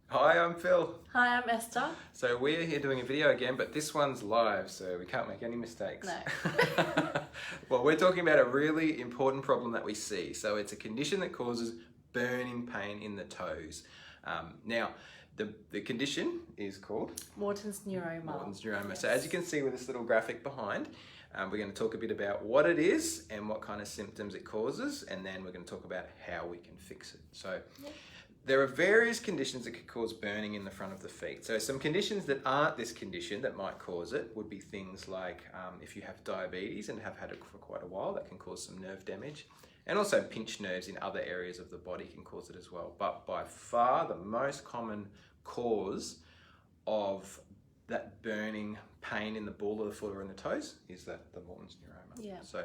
Hi, I'm Phil. Hi, I'm Esther. So we're here doing a video again, but this one's live, so we can't make any mistakes. No. Well, we're talking about a really important problem that we see. So it's a condition that causes burning pain in the toes. Now, the condition is called? Morton's Neuroma. Morton's Neuroma. Yes. So as you can see with this little graphic behind, we're going to talk a bit about what it is and what kind of symptoms it causes, and then we're going to talk about how we can fix it. So. Yep. There are various conditions that could cause burning in the front of the feet. So some conditions that aren't this condition that might cause it would be things like if you have diabetes and have had it for quite a while, that can cause some nerve damage. And also pinched nerves in other areas of the body can cause it as well. But by far the most common cause of that burning pain in the ball of the foot or in the toes is the Morton's neuroma. Yeah. So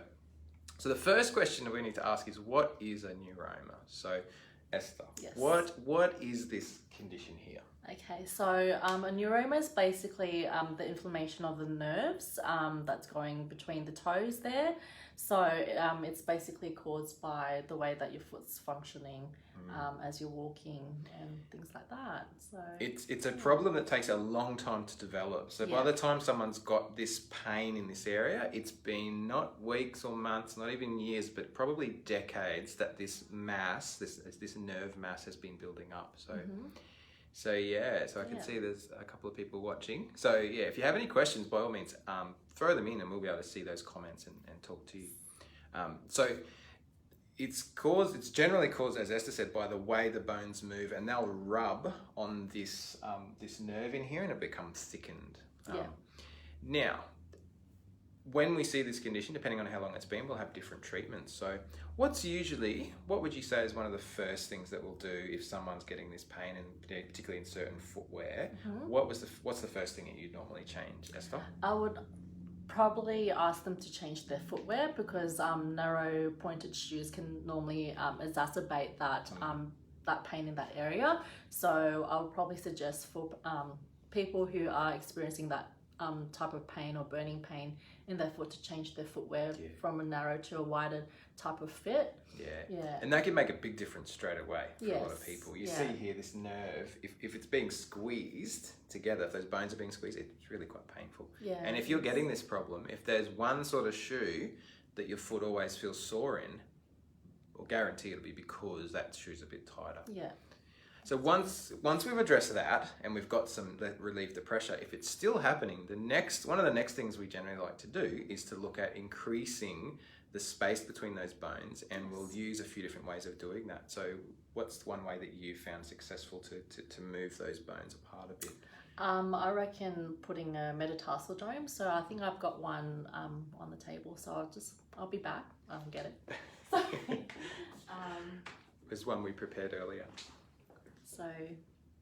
the first question that we need to ask is, what is a neuroma? So Esther, yes. What is this condition here? Okay, so a neuroma is basically the inflammation of the nerves that's going between the toes there. So it's basically caused by the way that your foot's functioning as you're walking and things like that. So it's a problem that takes a long time to develop. So by the time someone's got this pain in this area, it's been not weeks or months, not even years, but probably decades that this mass, this nerve mass has been building up. So. So I can see there's a couple of people watching. So yeah, if you have any questions, by all means, throw them in and we'll be able to see those comments and talk to you. So it's generally caused, as Esther said, by the way the bones move, and they'll rub on this nerve in here and it becomes thickened. Now, when we see this condition, depending on how long it's been, we'll have different treatments. So what would you say is one of the first things that we'll do if someone's getting this pain, and particularly in certain footwear? What's the first thing that you'd normally change, Esther? I would probably ask them to change their footwear, because narrow pointed shoes can normally exacerbate that pain in that area. So I would probably suggest for people who are experiencing that type of pain or burning pain in their foot to change their footwear from a narrow to a wider type of fit. And that can make a big difference straight away for a lot of people. You see here this nerve, if it's being squeezed together, if those bones are being squeezed, it's really quite painful. And if you're getting this problem, if there's one sort of shoe that your foot always feels sore in, I'll guarantee it'll be because that shoe's a bit tighter. So once we've addressed that and we've got some relieve the pressure, if it's still happening, one of the next things we generally like to do is to look at increasing the space between those bones, and we'll use a few different ways of doing that. So what's one way that you found successful to move those bones apart a bit? I reckon putting a metatarsal dome. So I think I've got one on the table. So I'll be back. I'll get it. There's one we prepared earlier. So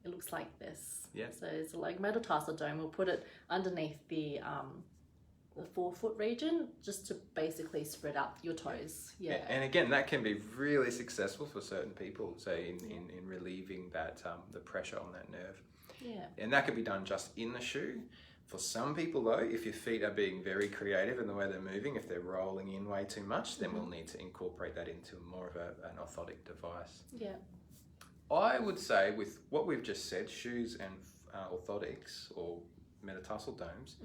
it looks like this. So it's like metatarsal dome. We'll put it underneath the forefoot region, just to basically spread out your toes. And again, that can be really successful for certain people. So in relieving that the pressure on that nerve. And that can be done just in the shoe. For some people though, if your feet are being very creative in the way they're moving, if they're rolling in way too much, then we'll need to incorporate that into more of an orthotic device. I would say with what we've just said, shoes and orthotics or metatarsal domes,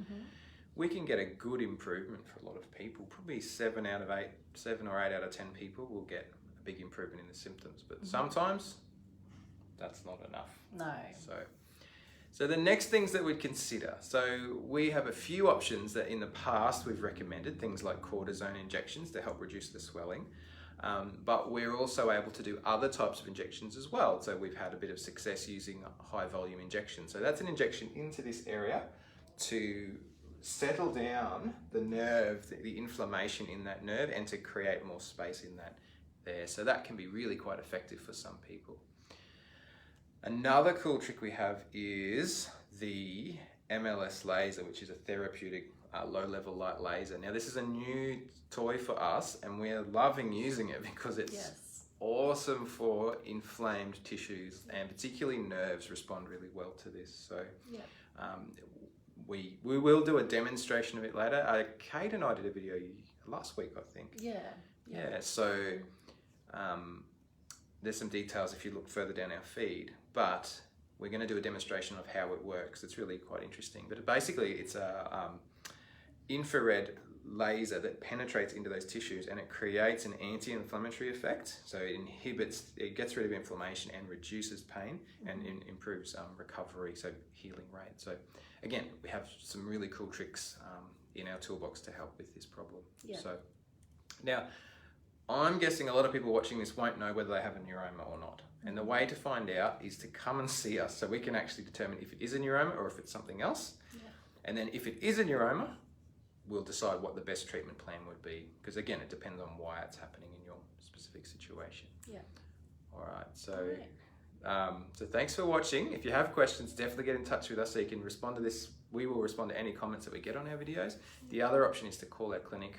we can get a good improvement for a lot of people. Probably 7 or 8 out of 10 people will get a big improvement in the symptoms, but sometimes that's not enough. No. So the next things that we'd consider. So we have a few options that in the past we've recommended, things like cortisone injections to help reduce the swelling. But we're also able to do other types of injections as well. So we've had a bit of success using high volume injection. So that's an injection into this area to settle down the nerve, the inflammation in that nerve, and to create more space in that there. So that can be really quite effective for some people. Another cool trick we have is the Mls Laser, which is a therapeutic low-level light laser. Now this is a new toy for us and we're loving using it because it's awesome for inflamed tissues, and particularly nerves respond really well to this. So we will do a demonstration of it later. Kate and I did a video last week, I think. So there's some details if you look further down our feed, but we're going to do a demonstration of how it works. It's really quite interesting. But basically, it's a infrared laser that penetrates into those tissues, and it creates an anti-inflammatory effect. So it gets rid of inflammation and reduces pain, and improves recovery, so healing rate. So again, we have some really cool tricks in our toolbox to help with this problem. Yeah. So now, I'm guessing a lot of people watching this won't know whether they have a neuroma or not. And the way to find out is to come and see us, so we can actually determine if it is a neuroma or if it's something else. Yeah. And then if it is a neuroma, we'll decide what the best treatment plan would be. Because again, it depends on why it's happening in your specific situation. Yeah. All right. So, so thanks for watching. If you have questions, definitely get in touch with us so you can respond to this. We will respond to any comments that we get on our videos. The other option is to call our clinic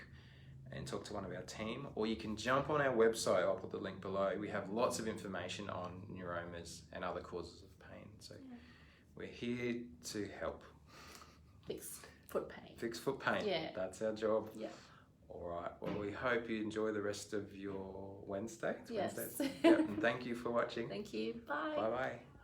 and talk to one of our team, or you can jump on our website. I'll put the link below. We have lots of information on neuromas and other causes of pain. So we're here to help. Fix foot pain. Fix foot pain. Yeah. That's our job. Yeah. All right. Well, we hope you enjoy the rest of your Wednesday. It's Yes. Wednesday. Yep. And thank you for watching. Thank you. Bye. Bye-bye.